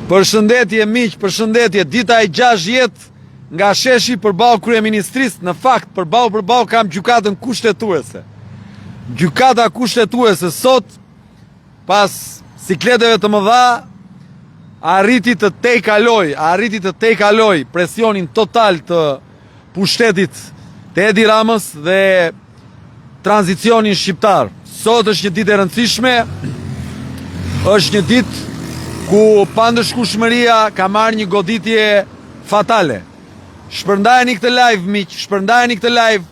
Përshëndetje miq, përshëndetje. Dita e 60 nga sheshi përballë kryeministrisë, në fakt përballë kam gjykatën kushtetuese. Gjykata kushtetuese sot, pas sikleteve të mëdha, arriti të tejkaloj presionin total të pushtetit të Edi Ramës dhe tranzicionin shqiptar. Sot është një ditë e rëndësishme, është një ditë ku pandëshkueshmëria ka marrë një goditje fatale. Shpërndajeni këtë live, miq, shpërndajeni këtë live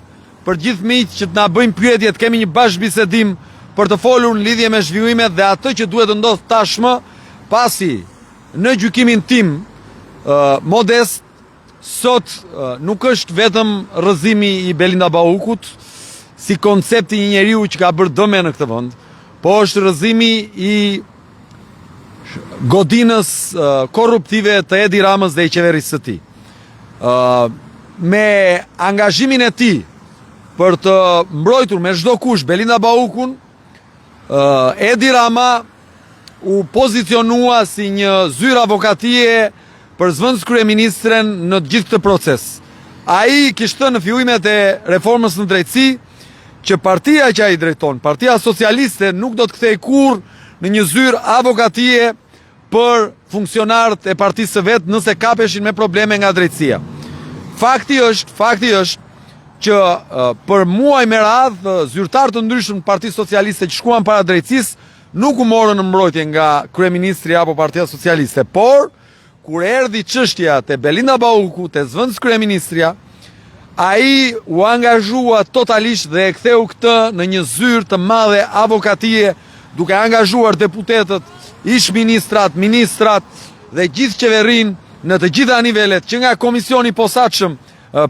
për gjithë miq që të na bëjmë pyetje, të kemi një bashkëbisedim për të folur në lidhje me zhvillimet dhe atë që duhet të ndodhë tashmë, pasi në gjykimin tim modest, sot nuk është vetëm rrëzimi i Belinda Baukut si koncepti një njeriu që ka bërë dëme në këtë vend, po është rrëzimi i godinës korruptive të Edi Ramës dhe i qeverisë së tij. Me angazhimin e tij për të mbrojtur me çdo kush Belinda Baukun, Edi Rama u pozicionua si një zyrë avokatie për zvendës kryeministren në gjithë këtë proces. Ai kishte në fillimet e reformës në drejtësi që partia që ai drejton, Partia Socialiste, nuk do të kthej kurrë në një zyrë avokatie për funksionarët e partisë së vet nëse kapeshin me probleme nga drejtësia. Fakti është që për muaj me radhë zyrtarë të ndryshëm të Partisë Socialiste që shkuan para drejtësisë nuk u morën në mbrojtje nga kryeministri apo Partia Socialiste, por kur erdhi çështja te Belinda Bauku, te zvendës kryeministria, ai u angazhua totalisht dhe e ktheu këtë në një zyrë të madhe avokatie, duke angazhuar deputetët, ish-ministrat, ministrat dhe gjithë qeverinë në të gjitha nivelet, që nga komisioni posaçëm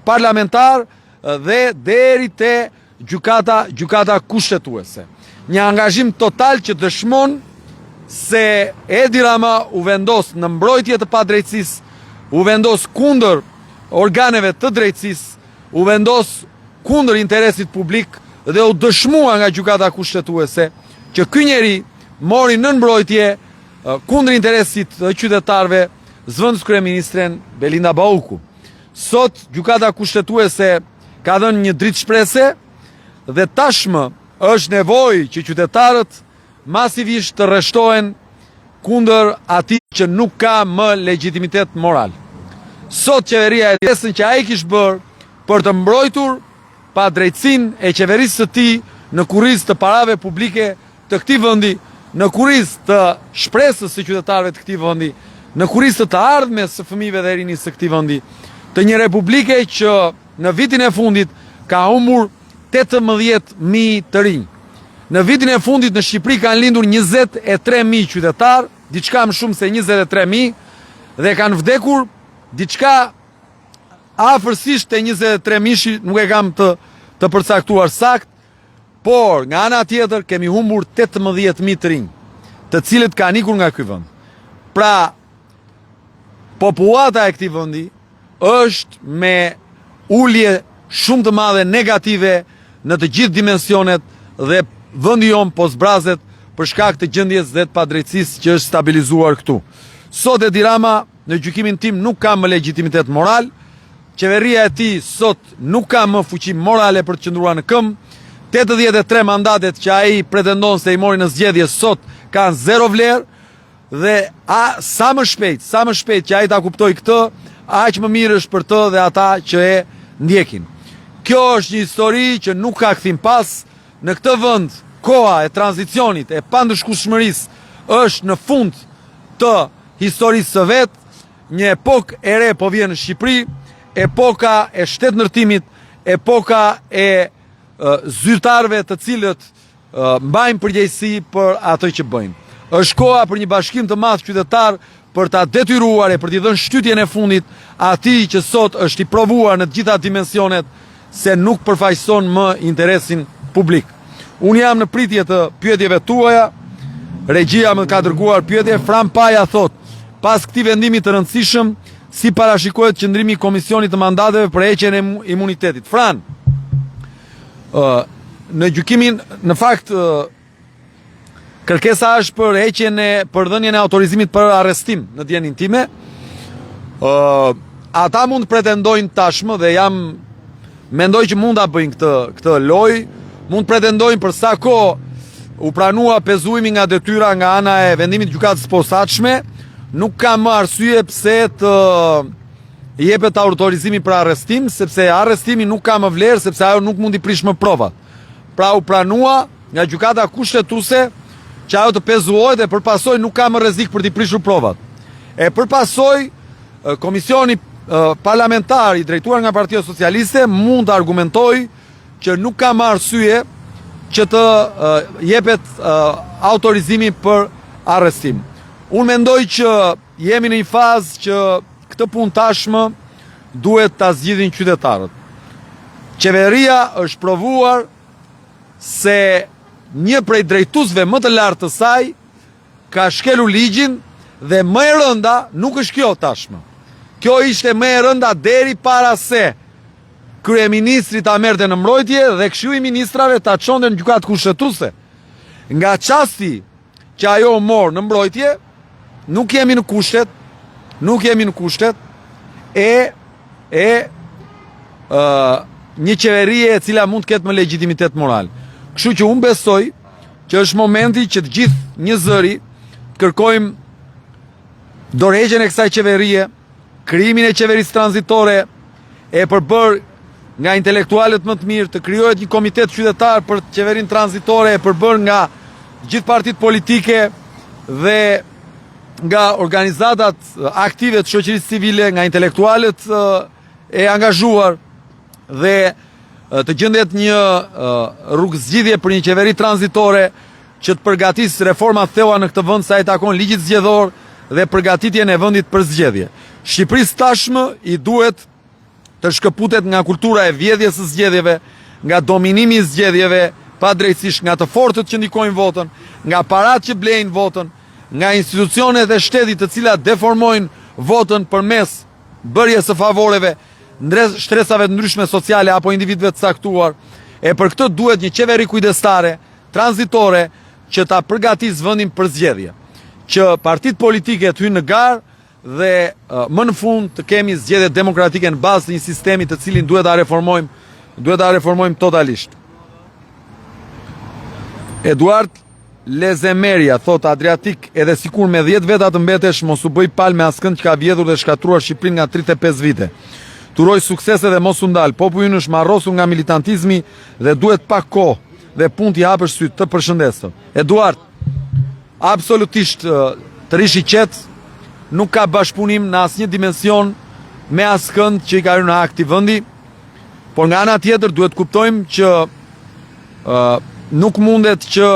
parlamentar dhe deri te gjykata kushtetuese. Një angazhim total që dëshmon se Edi Rama u vendos në mbrojtje të padrejtësisë, u vendos kundër organeve të drejtësisë, u vendos kundër interesit publik dhe u dëshmua nga gjykata kushtetuese që ky njeri mori në mbrojtje kundër interesit të qytetarëve zvendës kryeministren Belinda Bauku. Sot gjykata kushtetuese ka dhënë një dritë shprese dhe tashmë është nevojë që qytetarët masivisht të rreshtohen kundër atij që nuk ka më legjitimitet moral. Sot qeveria e desën që ai kishte bërë për të mbrojtur padrejtësinë e qeverisë së tij në kurrizë të parave publike të këtij vendi, në kurrizë të shpresës së qytetarëve të këtij vendi, në kurrizë të ardhmes së fëmijëve dhe rinisë së këtij vendi, të një republike që në vitin e fundit ka humbur 18.000 të rinj. Në vitin e fundit në Shqipëri kanë lindur 23.000 qytetarë, diçka më shumë se 23.000, dhe kanë vdekur diçka afërsisht te 23.000, nuk e kam të përcaktuar sakt, por nga ana tjetër kemi humbur 18.000 të rinj, të cilët kanë ikur nga ky vend. Pra, populata e këtij vendi është me ulje shumë të madhe negative në të gjithë dimensionet dhe vendi jon po zbrazet për shkak të gjendjes dhe të padrejtësisë që është stabilizuar këtu. Sot Edi Rama në gjykimin tim nuk ka më legjitimitet moral, qeveria e tij sot nuk ka më fuqi morale për të qëndruar në këmbë. 83 mandatet që ai pretendon se i mori në zgjedhje sot kanë zero vlerë dhe sa më shpejt që ai ta kuptoj këtë, aq më mirë është për të dhe ata që e ndjekin. Kjo është një histori që nuk ka kthim pas. Në këtë vend, koha e tranzicionit, e pandëshkueshmërisë është në fund të historisë së vet. Një epokë e re po vjen në Shqipëri, epoka e shtetëndërtimit, epoka e zyrtarëve të cilët mbajnë përgjegjësi për atë që bëjnë. Është koha për një bashkim të madh qytetar për ta detyruar e për t'i dhënë shtytjen e fundit atij që sot është i provuar në të gjitha dimensionet se nuk përfaqëson më interesin publik. Unë jam në pritje të pyetjeve tuaja. Regjia më ka dërguar pyetje. Fran Paja thot: pas këtij vendimi të rëndësishëm, si parashikohet qëndrimi i komisionit të mandateve për heqjen e imunitetit? Fran, në gjykimin, në fakt Kërkesa është për heqjen e dhënien e autorizimit për arrestim në dijenin time. Ata mund pretendojnë tashmë dhe mendoj që mund ta bëjnë këtë lojë, mund pretendojnë për sa kohë u pranua pezuimi nga detyra nga ana e vendimit të gjykatës posaçme, nuk ka më arsye pse të jepet autorizimi për arrestim, sepse arrestimi nuk ka më vlerë, sepse ajo nuk mund i prish më provat. Pra u pranua nga gjykata kushtetuese që ajo të pezuohet dhe përpasoj nuk ka më rrezik për t'i prishur provat. E përpasoj komisioni parlamentar i drejtuar nga Partia Socialiste mund të argumentoj që nuk ka më arsye që të jepet autorizimi për arrestim. Unë mendoj që jemi në një fazë që këtë punë tashmë duhet ta zgjidhin qytetarët. Qeveria është provuar se një prej drejtuesve më të lartë të saj ka shkelur ligjin dhe më e rënda nuk është kjo tashmë. Kjo ishte më e rënda deri para se kryeministri ta merrte në mbrojtje dhe Këshilli i Ministrave ta çonte në gjykatë kushtetuese. Nga çasti që ajo mor në mbrojtje, nuk jemi në kushtet një qeverie e cila mund të ketë më legjitimitet moral. Kështu që unë besoj që është momenti që të gjithë një zëri kërkojmë dorëheqjen e kësaj qeverie, krijimin e qeverisë tranzitore, e përbër nga intelektualët më të mirë, të krijohet një komitet qytetar për qeverinë tranzitore, e përbër nga gjithë partitë politike dhe nga organizatat aktive të shoqërisë civile, nga intelektualët e angazhuar, dhe të gjendet një rrugë zgjidhje për një qeveri tranzitore që të përgatisë reforma theua në këtë vend sa i takon ligjit zgjedhor dhe përgatitjen e vendit për zgjedhje. Shqipërisë tashmë i duhet të shkëputet nga kultura e vjedhjes së zgjedhjeve, nga dominimi i zgjedhjeve, padrejtisht nga të fortët që ndikojnë votën, nga paratë që blejnë votën, nga institucionet e shtetit të cilat deformojnë votën përmes bërjes së favoreve, shtresave të ndryshme sociale apo individëve të caktuar. E për këtë duhet një qeveri kujdestare, tranzitore, që ta përgatis vendin për zgjedhje, që partitë politike të hyjnë në garë dhe më në fund të kemi zgjedhje demokratike në bazë të një sistemi të cilin duhet ta reformojmë totalisht. Eduard Lezemeria thot Adriatik, edhe sikur me 10 veta të mbetesh mos u bëj palë me askënd që ka vjedhur dhe shkatruar Shqipërinë nga 35 vite. Turoj suksese dhe mos u ndal. Populli ynë është marrosur nga militantizmi dhe duhet pak kohë dhe punë t'i hapësh syt. Të përshëndes. Eduard, absolutisht të rish i qetë, nuk ka bashkëpunim në asnjë dimension me askënd që i ka hyrë në akti vendi, por nga ana tjetër duhet kuptojmë që nuk mundet që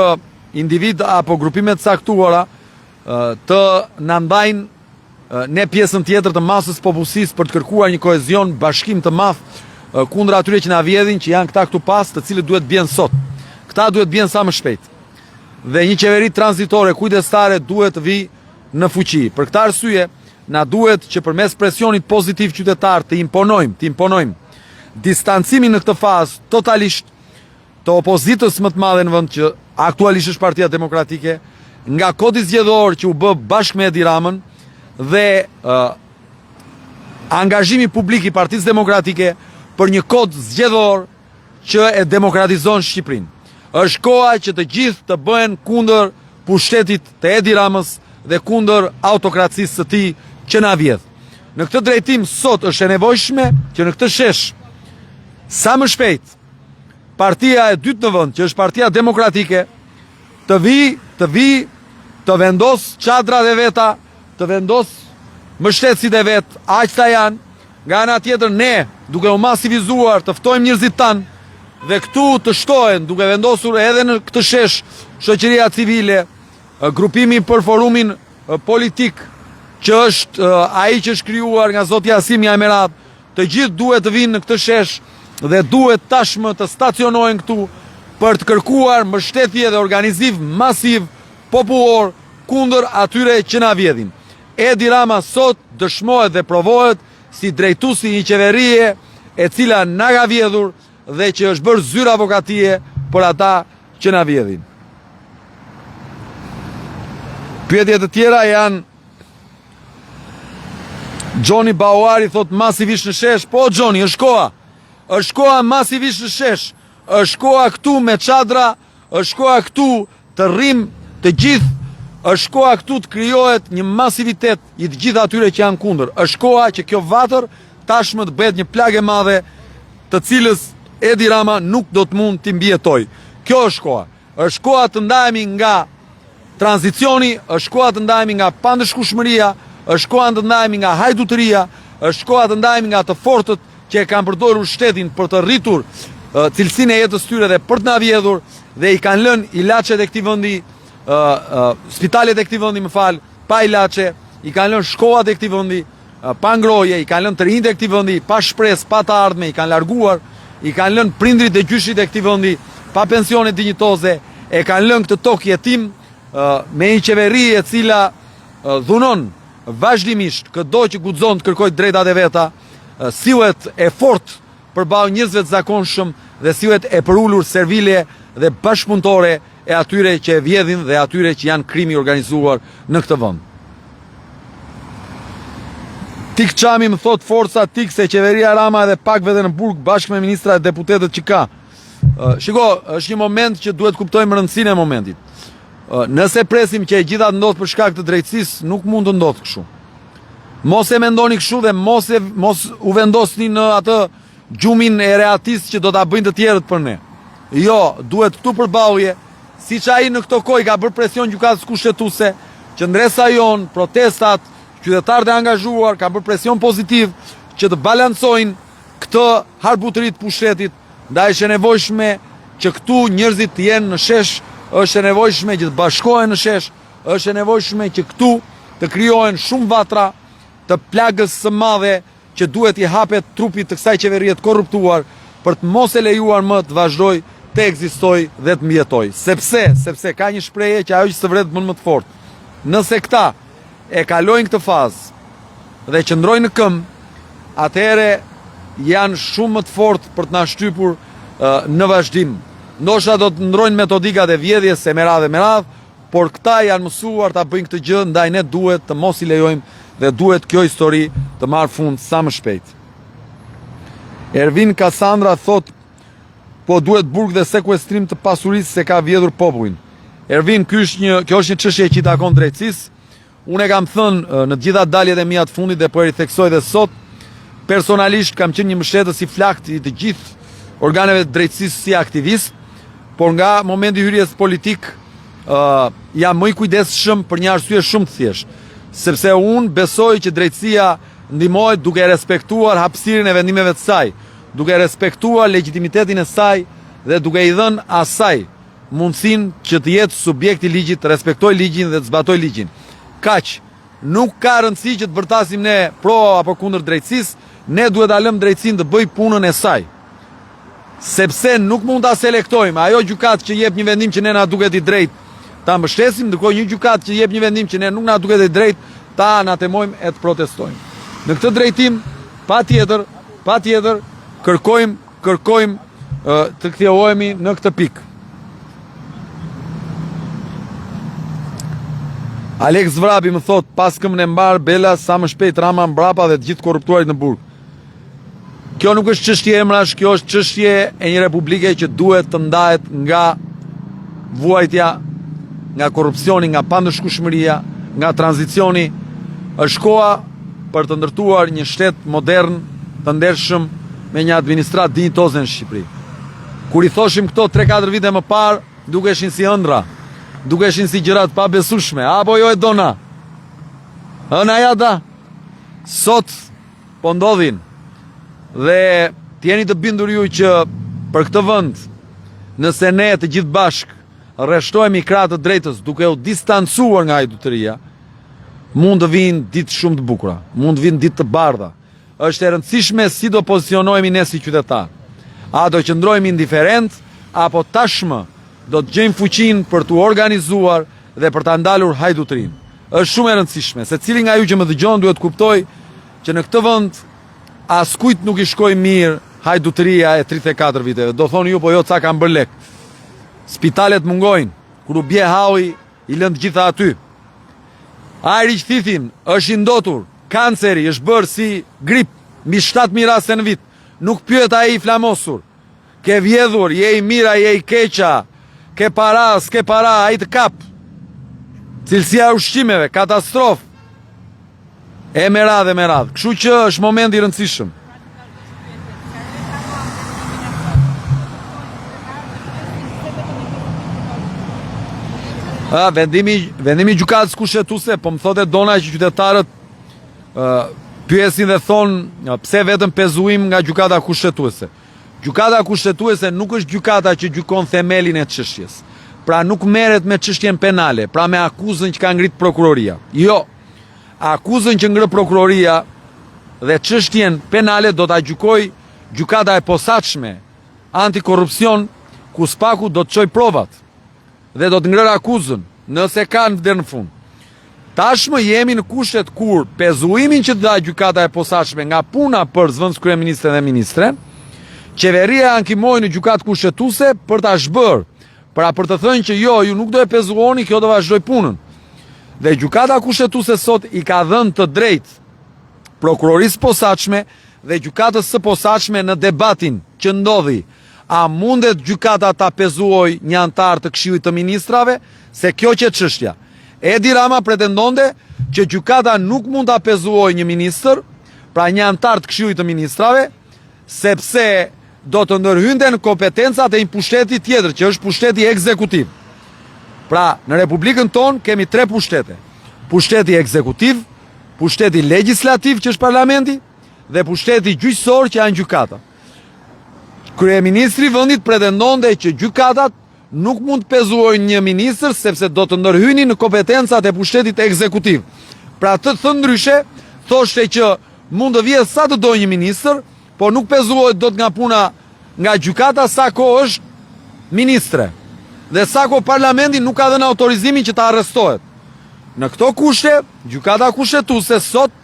individ apo grupimet caktuara të na ndajnë ne pjesën tjetër të masës popullsisë për të kërkuar një kohezion, bashkim të madh kundër atyre që na vjedhin, që janë këta këtu pas, të cilët duhet bien sot. Këta duhet bien sa më shpejt. Dhe një qeveri tranzitore kujdestare duhet të vijë në fuqi. Për këtë arsye, na duhet që përmes presionit pozitiv qytetar të imponojmë distancimin në këtë fazë totalisht të opozitës më të madhe në vend, që aktualisht është Partia Demokratike, nga kodi zgjedhor që u bë bashkë me Edi Ramën dhe angazhimi publik i Partisë Demokratike për një kod zgjedhor që e demokratizon Shqipërinë. Është koha që të gjithë të bëhen kundër pushtetit të Edi Ramës dhe kundër autokracisë së tij që na vjedh. Në këtë drejtim sot është e nevojshme që në këtë shesh sa më shpejt partia e dytë në vend, që është Partia Demokratike, të vendos çadrat e veta, të vendos mbështetësit e vet, aq sa janë. Nga ana tjetër ne, duke u masivizuar, të ftojmë njerëzit tanë dhe këtu të shtohen, duke vendosur edhe në këtë shesh shoqëria civile, grupimi për forumin politik, që është ai që është krijuar nga zoti Asimi Ajmerat, të gjithë duhet të vinë në këtë shesh dhe duhet tashmë të stacionohen këtu për të kërkuar mbështetje dhe organizim masiv popullor kundër atyre që na vjedhin. Edi Rama sot dëshmohet dhe provohet si drejtuesi një qeverie e cila na ka vjedhur dhe që është bërë zyrë avokatie për ata që na vjedhin. Pyetjet e tjera janë Gjoni Bauari thot masivisht në shesh. Po Gjoni, është koha. Është koha masivisht në shesh. Është koha këtu me çadra, është koha këtu të rrim të gjithë, është koha këtu të krijohet një masivitet i të gjithë atyre që janë kundër. Është koha që kjo vatër tashmë të bëhet një plagë e madhe, të cilës Edi Rama nuk do të mund t'i mbijetoj. Kjo është koha. Është koha të ndahemi nga tranzicioni, është koha të ndahemi nga pandëshkueshmëria, është koha të ndahemi nga hajdutëria, është koha të ndahemi nga të fortët që e kanë përdorur shtetin për të rritur cilësinë e jetës tyre dhe për të na vjedhur, dhe i kanë lënë ilaçet e këtij vendi, spitalet e këtij vendi, pa ilaçe, i kanë lënë shkollat e këtij vendi pa ngrohje, i kanë lënë të rinjtë e këtij vendi pa shpresë, pa të ardhme, i kanë larguar, i kanë lënë prindrit e gjyshit e këtij vendi pa pensione dinjitoze, e kanë lënë këtë tokë jetim me një qeveri e cila dhunon vazhdimisht këdo që guxon të kërkojë drejtat e veta, sillet e fortë përballë njerëzve të zakonshëm dhe sillet e përulur servile dhe bashkëpunëtore e atyre që e vjedhin dhe atyre që janë krimi organizuar në këtë vend. Tik Çami më thot forca tik se qeveria Rama edhe pakve dhe në burg bashkë me ministra e deputetët që ka. Shiko, është një moment që duhet kuptojmë rëndësinë e momentit. Nëse presim që e gjitha të ndodhë për shkak të drejtësisë, nuk mund të ndodhë kështu. Mos e mendoni kështu dhe mos u vendosni në atë gjumin e reatist që do ta bëjnë të tjerët për ne. Jo, duhet këtu përballje, siç ai në këto kohë ka bërë presion gjykatës kushtetuese, qendresa jon, protestat, qytetarët e angazhuar ka bërë presion pozitiv që të balancojnë këtë harbutëri të pushtetit, ndaj është e nevojshme që këtu njerëzit të jenë në shesh, është e nevojshme që të bashkohen në shesh, është e nevojshme që këtu të krijohen shumë vatra të plagës së madhe që duhet i hapet trupit të kësaj qeverie të korruptuar për të mos e lejuar më të vazhdoj të ekzistoj dhe të mjetoj. Sepse ka një shprehje që ajo që së vret më të fortë. Nëse këta e kalojnë këtë fazë dhe qëndrojnë në këmbë, atëherë janë shumë më të fortë për të na shtypur në vazhdim. Ndoshta do të ndrojnë metodikat e vjedhjes e me radhë, por këta janë mësuar ta bëjnë këtë gjë, ndaj ne duhet të mos i lejojmë dhe duhet kjo histori të marrë fund sa më shpejt. Ervin Cassandra thot, po duhet burg dhe sekuestrim të pasurisë se ka vjedhur popullin. Ervin, kjo është një çështje që i takon drejtësisë. Unë e kam thënë në të gjitha daljet e mia të fundit dhe po e ritheksoj dhe sot, personalisht kam qenë një mbështetës i flakt i të gjithë organeve të drejtësisë si aktivist, por nga momenti i hyrjes politik jam më i kujdesshëm për një arsye shumë të thjeshtë, sepse unë besoj që drejtësia ndihmohet duke respektuar hapësirën e vendimeve të saj, duke respektuar legitimitetin e saj dhe duke i dhënë asaj mundësinë që të jetë subjekt i ligjit, të respektojë ligjin dhe të zbatojë ligjin. Kaq, nuk ka rëndësi që të bërtasim ne pro apo kundër drejtësisë, ne duhet ta lëmë drejtësinë të bëjë punën e saj. Sepse nuk mund ta selektojmë, ajo gjykatë që jep një vendim që ne na duket i drejtë, ta mbështesim, ndërkohë një gjykatë që jep një vendim që ne nuk na duket i drejtë, ta anatemojmë e të protestojmë. Në këtë drejtim, patjetër kërkojmë të kthehemi në këtë pikë. Alex Vrabi më thot, pas këmbën e mbar Bela sa më shpejt Rama mbrapa dhe të gjithë korruptuarit në burg. Kjo nuk është çështje emrash, kjo është çështje e një republike që duhet të ndahet nga vuajtja, nga korrupsioni, nga pandëshkueshmëria, nga tranzicioni. Është koha për të ndërtuar një shtet modern, të ndershëm, me një administratë dinjitoze në Shqipëri. Kur i thoshim këto 3-4 vite më parë, dukeshin si ëndra, dukeshin si gjërat pa besueshme, apo jo e dona. Ëna ja da. Sot po ndodhin. Dhe t'jeni të bindur ju që për këtë vend, nëse ne të gjithë bashk rreshtojmë krah të drejtës duke u distancuar nga hajdutëria, mund të vinë ditë shumë të bukura, mund të vinë ditë të bardha. Është e rëndësishme si do pozicionohemi ne si qytetar. A do qëndrojmë indiferent, apo tashmë do të gjejmë fuqinë për t'u organizuar dhe për ta ndalur hajdutërinë. Është shumë e rëndësishme, se cili nga ju që më dëgjon duhet kuptoj që në këtë vend askujt nuk i shkoi mirë hajdutëria e 34 viteve. Do thoni ju, po jo, ca kanë bërë lek. Spitalet mungojnë, kur u bie haui, i lënë të gjitha aty. Ajri që thithin është i ndotur, kanceri është bërë si grip, mbi 7.000 raste në vit. Nuk pyet ai i flamosur. Ke vjedhur, je i mira, je i keqa, ke para, s'ke para, ai të kap. Cilësia e ushqimeve, katastrofë. E me radhë. Kështu që është moment i rëndësishëm. Vendimi gjykatës kushtetuese, po më thotë dona që qytetarët pyesin dhe thonë pse vetëm pezuim nga gjykata kushtetuese. Gjykata kushtetuese nuk është gjykata që gjykon themelin e çështjes. Pra nuk merret me çështjen penale, pra me akuzën që ka ngrit prokuroria. Jo. Akuzën që ngre prokuroria dhe çështjen penale do ta gjykoj gjykata e posaçme antikorrupsion, ku spaku do të çojë provat dhe do të ngrer akuzën nëse kanë vlerë në fund. Tashmë jemi në kushtet kur pezuimin që dha gjykata e posaçme nga puna për zvendës kryeministren dhe ministren, qeveria ankimoi në gjykatë kushtetuese për ta zhbër, pra për të thënë që jo, ju nuk do e pezuoni, kjo do vazhdoj punën. Dhe gjykata kushtetuese sot i ka dhënë të drejtë prokurorisë posaçme dhe gjykatës së posaçme në debatin që ndodhi. A mundet gjykata ta pezuoj një antar të Këshillit të Ministrave? Se kjo që çështja. Edi Rama pretendonte që gjykata nuk mund ta pezuoj një ministër, pra një antar të Këshillit të Ministrave, sepse do të ndërhynte në kompetencat e një pushteti tjetër, që është pushteti ekzekutiv. Pra, në Republikën tonë kemi 3 pushtete. Pushteti ekzekutiv, pushteti legjislativ që është parlamenti dhe pushteti gjyqësor që janë gjykata. Kryeministri i vendit pretendonte që gjykatat nuk mund të pezuojnë një ministër sepse do të ndërhynin në kompetencat e pushtetit ekzekutiv. Pra të thënë ndryshe, thoshte që mund të vijë sa të dojë një ministër, po nuk pezuohet dot nga puna nga gjykata sa kohë është ministre. Dhe sa kohë parlamenti nuk ka dhënë autorizimin që ta arrestohet. Në këto kushte, gjykata kushtetuese sot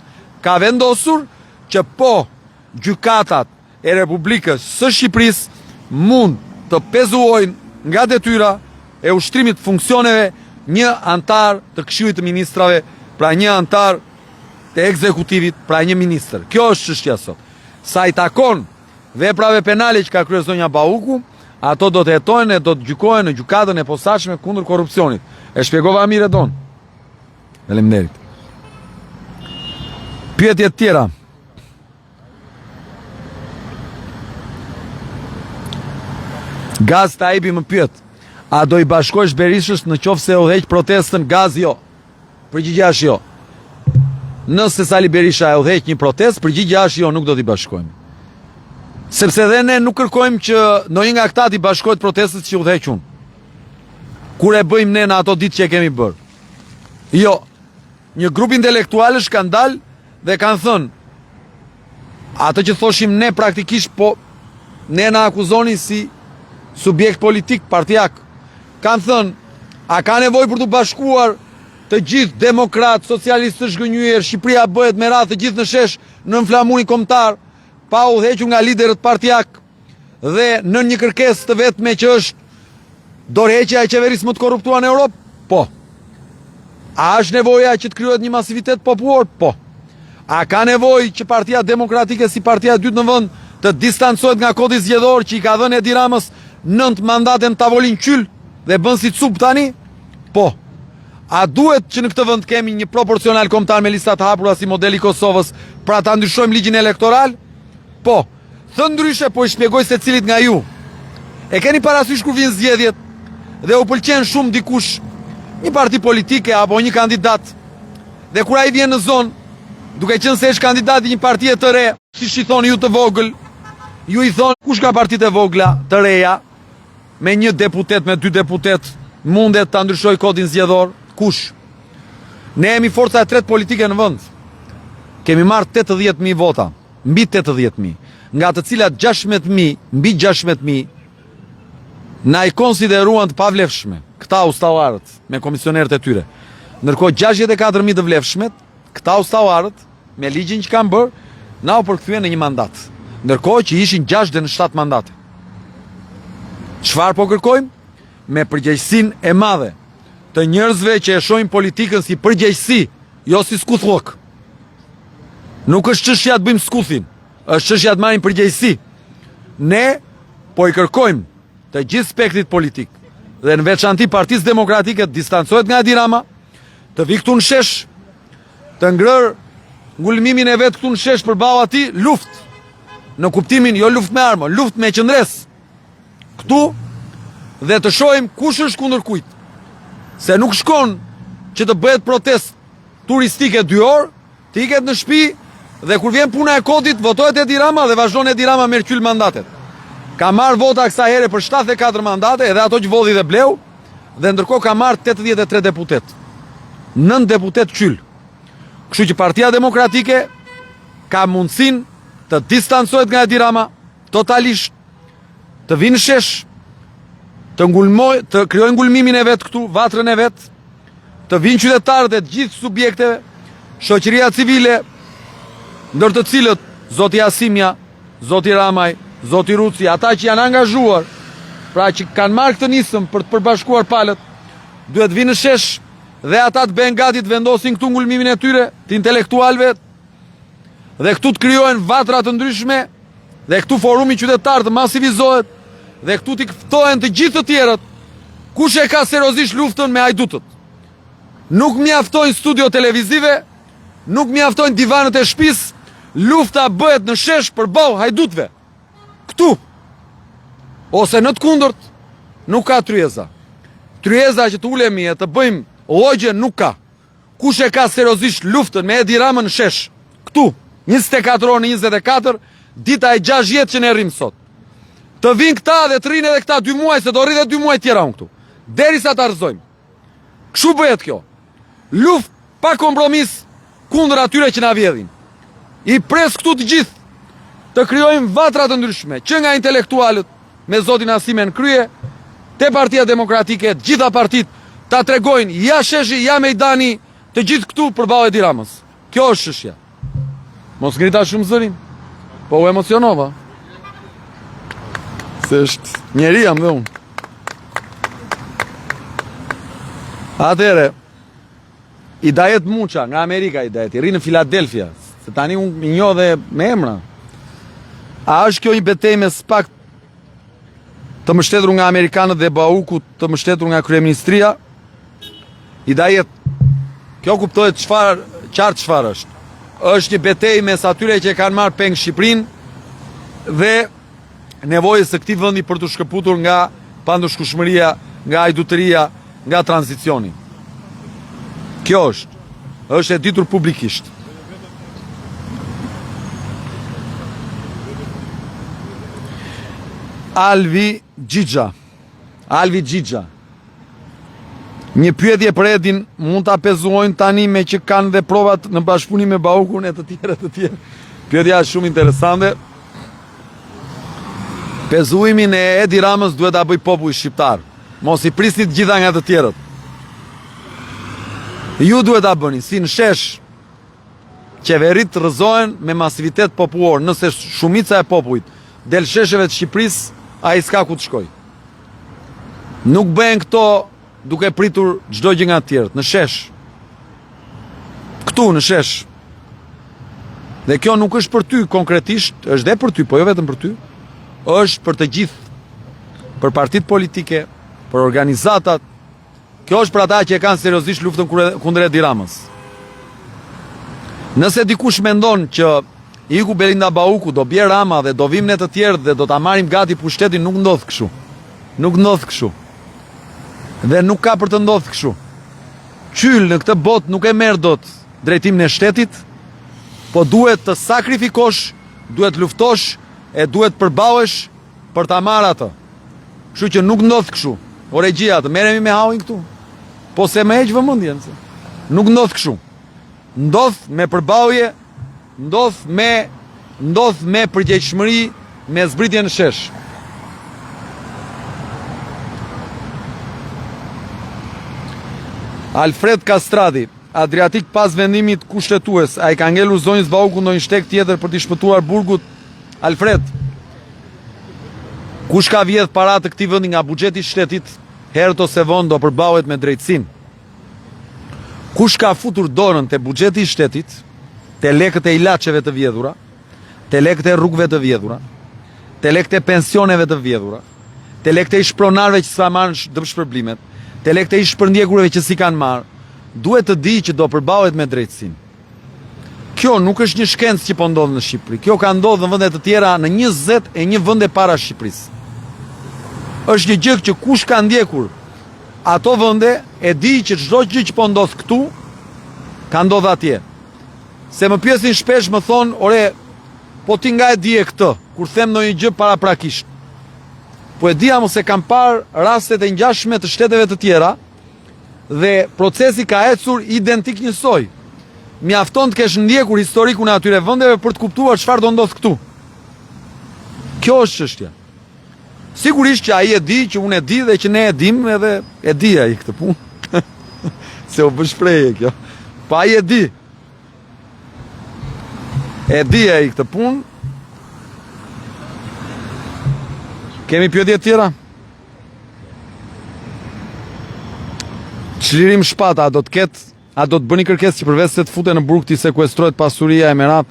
ka vendosur që po gjykatat e Republikës së Shqipërisë mund të pezuojnë nga detyra e ushtrimit funksioneve një antar të Këshillit të Ministrave, pra një antar të ekzekutivit, pra një ministër. Kjo është çështja sot. Sa i takon veprave penale që ka kryer zonja Bauku, ato do të hetojnë e do të gjykohen në gjykatën e posaçme kundër korrupsionit. E shpjegova mirë don. Faleminderit. Pyetje të tjera. Gaz Taibi më pyet, a do i bashkosh Berishës në qoftë se udhëheq protestën Gaz? Jo. Përgjigjja është jo. Nëse Sali Berisha e udhëheq një protestë, përgjigjja është jo, nuk do t'i bashkojmë. Sepse dhe ne nuk kërkojmë që ndonjë nga këta t'i bashkohet protestës që udhëheq unë. Kur e bëjmë ne në ato ditë që e kemi bërë. Jo. Një grup intelektualësh kanë dalë dhe kanë thënë, atë që thoshim ne praktikisht, po ne na akuzoni si subjekt politik, partijak. Kanë thënë, a ka nevojë për të bashkuar të gjithë demokrat, socialistë të zhgënjyer, Shqipëria bëhet me radhë të gjithë në shesh në inflamurin kombëtar, pa udhëhequr nga liderët partijak dhe në një kërkesë të vetme që është dorëheqja e qeverisë më të korruptuar në Europë? Po. A është nevoja që të krijohet një masivitet popullor? Po. A ka nevojë që Partia Demokratike si partia e dytë në vend të distancohet nga kodi zgjedhor që i ka dhënë Edi Ramës 9 mandate në tavolinë qyl dhe bën si cup tani? Po. A duhet që në këtë vend kemi një proporcional kombëtar me lista të hapura si modeli i Kosovës, pra ta ndryshojmë ligjin elektoral? Po. Thënë ndryshe, po i shpjegoj secilit nga ju. E keni parasysh kur vijnë zgjedhjet dhe u pëlqen shumë dikush, një parti politike apo një kandidat, dhe kur ai vjen në zonë, duke qenë se është kandidat i një partie të re, siç i thoni ju të vogël, ju i thonë kush ka partitë e vogla të reja, me 1 deputet, me 2 deputet, mundet ta ndryshoj kodin zgjedhor? Kush? Ne jemi forca e tretë politike në vend. Kemi marrë 80.000 vota, mbi 80.000, nga të cilat 16.000, mbi 16.000 na i konsideruan të pavlefshme, këta ustallarët me komisionerët e tyre. Ndërkohë 64.000 të vlefshmet, këta ustallarët me ligjin që kanë bërë, na u përkthyen në një mandat. Ndërkohë që ishin 67 mandate. Çfarë po kërkojmë? Me përgjegjësinë e madhe të njerëzve që e shohin politikën si përgjegjësi jo si skuthok. Nuk është çështja të bëjmë skuthin, është çështja të marrim përgjegjësi. Ne po i kërkojmë të gjithë spektrit politik dhe në veçanti Partisë Demokratike të distancohet nga Edi Rama, të vi këtu në shesh, të ngrër ngulmimin e vet këtu në shesh përballë atij luftë. Në kuptimin jo luftë me armë, luftë me qendres. Këtu dhe të shohim kush është kundër kujt. Se nuk shkon që të bëhet protest turistike 2 orë, të iket në shtëpi dhe kur vjen puna e kodit votohet Edi Rama dhe vazhdon Edi Rama me kyll mandatet. Ka marrë vota kësa here për 74 mandate, edhe ato që vodhi dhe bleu, dhe ndërkohë ka marrë 83 deputet. 9 deputet kyll. Kështu që Partia Demokratike ka mundësin të distancohet nga Edi Rama totalisht, të vinë shesh, të krijojë ngulmimin e vet këtu, vatrën e vet, të vinë qytetarët e gjithë subjekteve, shoqëria civile, ndër të cilët zoti Asimja, zoti Ramaj, zoti Ruci, ata që janë angazhuar, pra që kanë marrë këtë nisëm për të përbashkuar palët, duhet vinë në shesh dhe ata të bëjnë gati të vendosin këtu ngulmimin e tyre, të intelektualëve, dhe këtu të krijohen vatra të ndryshme, dhe këtu forumi qytetar të masivizohet, dhe këtu t'i ftohen të gjithë të tjerët, kush e ka seriozisht luftën me hajdutët. Nuk mjaftojnë studio televizive, nuk mjaftojnë divanët e shtëpisë, lufta bëhet në shesh përballë hajdutëve. Këtu. Ose në të kundërt, nuk ka tryeza. Tryeza që të ulemi e të bëjmë llogje nuk ka. Kush e ka seriozisht luftën me Edi Ramën në shesh? Këtu, 24 orë në 24, dita e 60 që ne rrim sot. Të vinë këta dhe të rinë edhe këta 2 muaj, se do rri dhe 2 muaj tjera unë këtu. Derisa ta rrëzojmë. Kështu bëhet kjo. Luft pa kompromis kundër atyre që na vjedhin. I pres këtu të gjithë të krijojmë vatra të ndryshme, që nga intelektualët me zotin Asimen krye, te Partia Demokratike, të gjitha partit ta tregojnë ja sheshi, ja mejdani, të gjithë këtu përballë Edi Ramës. Kjo është çështja. Mos ngrita shumë zërin. Po u emocionova. Se është njeri jam dhe unë. Atere, i dajet Muqa, nga Amerika i dajet, i ri në Filadelfia, se tani unë njo dhe me emra. A është kjo i betej me spak të mbështetur nga Amerikanët dhe Bauku të mbështetur nga Kryeministria? I dajet, kjo kuptohet qartë çfarë është. Është një betej mes atyre që kanë marrë peng Shqipërinë dhe nevojës së këtij vendi për të shkëputur nga pandushkueshmëria, nga hajdutëria, nga tranzicioni. Kjo është e ditur publikisht. Alvi Gjigja. Një pyetje për Edin mund ta pezuojnë tani me që kanë dhe provat në bashkëpunim me Baukun e të tjerë. Pyetja është shumë interesante. Pezuimin e Edi Ramës duhet ta bëj populli shqiptar. Mos i prisni të gjitha nga të tjerët. Ju duhet ta bëni si në shesh. Qeverit rrëzohen me masivitet popullor, nëse shumica e popullit del shesheve të Shqipërisë, ai s'ka ku të shkoj. Nuk bëhen këto duke pritur çdo gjë nga të tjerët, në shesh. Këtu në shesh. Dhe kjo nuk është për ty konkretisht, është dhe për ty, po jo vetëm për ty. Është për të gjithë, për partitë politike, për organizatat. Kjo është për ata që e kanë seriozisht luftën kundër Edi Ramës. Nëse dikush mendon që iku Belinda Bauku, do bje Rama dhe do vim ne të tjerë dhe do ta marrim gati pushtetin, nuk ndodh kështu. Nuk ndodh kështu. Dhe nuk ka për të ndodhur kështu. Qyll në këtë botë nuk e merr dot drejtimin e shtetit, po duhet të sakrifikosh, duhet luftosh e duhet përballesh për ta marrë atë. Kështu që nuk ndodh kështu. O regjia, të merremi me hauin këtu. Po se më heq vëmendjen se. Nuk ndodh kështu. Ndodh me përballje, ndodh me përgjegjësi, me zbritje në shesh. Alfred Kastrati, Adriatik pas vendimit kushtetues, a i ka ngelur zonjës Bauku ndonjë shtek tjetër për t'i shpëtuar burgut? Alfred, kush ka vjedh parat të këtij vendi nga buxheti i shtetit, herët ose vonë do përballet me drejtësinë. Kush ka futur dorën te buxheti I shtetit, te lekët e ilaçeve të vjedhura, te lekët e rrugëve të vjedhura, te lekët e pensioneve të vjedhura, te lekët e shpronarëve që s'ka marrë dëmshpërblimet, te lekët e shpërndjekurve që si kanë marrë, duhet të di që do përballet me drejtësinë. Kjo nuk është një shkencë që po ndodh në Shqipëri. Kjo ka ndodhur në vende të tjera në 21 vende para Shqipërisë. Është një gjë që kush ka ndjekur ato vende e di që çdo gjë që po ndodh këtu ka ndodhur atje. Se më pyesin shpesh më thon, "Ore, po ti nga e dije këtë?" Kur them ndonjë gjë paraprakisht. Po e dija mos e kam parë rastet e ngjashme të shteteve të tjera dhe procesi ka ecur identik njësoj. Mjafton të kesh ndjekur historikun e atyre vendeve për të kuptuar çfarë do ndodh këtu. Kjo është çështja. Sigurisht që ai e di që unë e di dhe që ne e dim edhe e di ai këtë punë. Se u bë shprehje kjo. Pa ai e di. E di ai këtë punë. Kemi pyetje tjera? Çlirim shpata, do të ketë, a do të bëni kërkesë që përveç se të futen në burg të sekuestrohet pasuria e merat?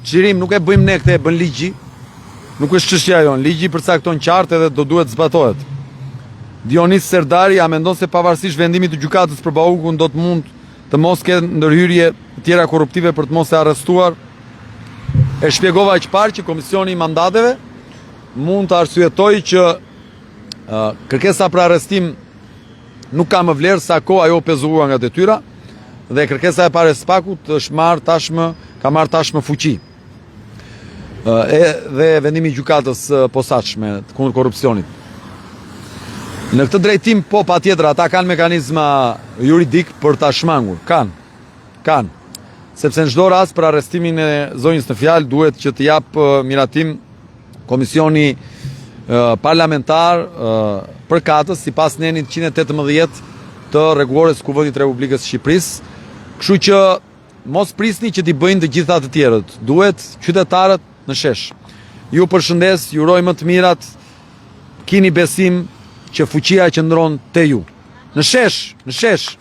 Çlirim nuk e bëjmë ne këtë, e bën ligji. Nuk është çështja jon. Ligji përcakton qartë edhe do duhet zbatohet. Dionis Serdari a mendon se pavarësisht vendimit të gjykatës për Baukun do të mund të mos ketë ndërhyrje të tjera korruptive për të mos e arrestuar? E shpjegova që parë që Komisioni I Mandateve mund të arsyetoj që kërkesa për arrestim nuk ka më vlerë sa kohë ajo pezuar nga detyra dhe kërkesa e parë Spakut ka marrë tashmë fuqi. Dhe vendimi I gjykatës posaçme kundër korrupsionit. Në këtë drejtim po patjetër ata kanë mekanizma juridik për ta shmangur. Kanë. Sepse në çdo rast për arrestimin e zonjës në fjalë duhet që të jap miratim Komisioni parlamentar përkatës sipas nenit 118 të rregullores së Kuvendit të Republikës së Shqipërisë. Kështu që mos prisni që t'i bëjnë të gjitha të tjerët. Duhet qytetarët në shesh. Ju përshëndes, ju uroj më të mirat, kini besim që fuqia qëndron te ju. Në shesh.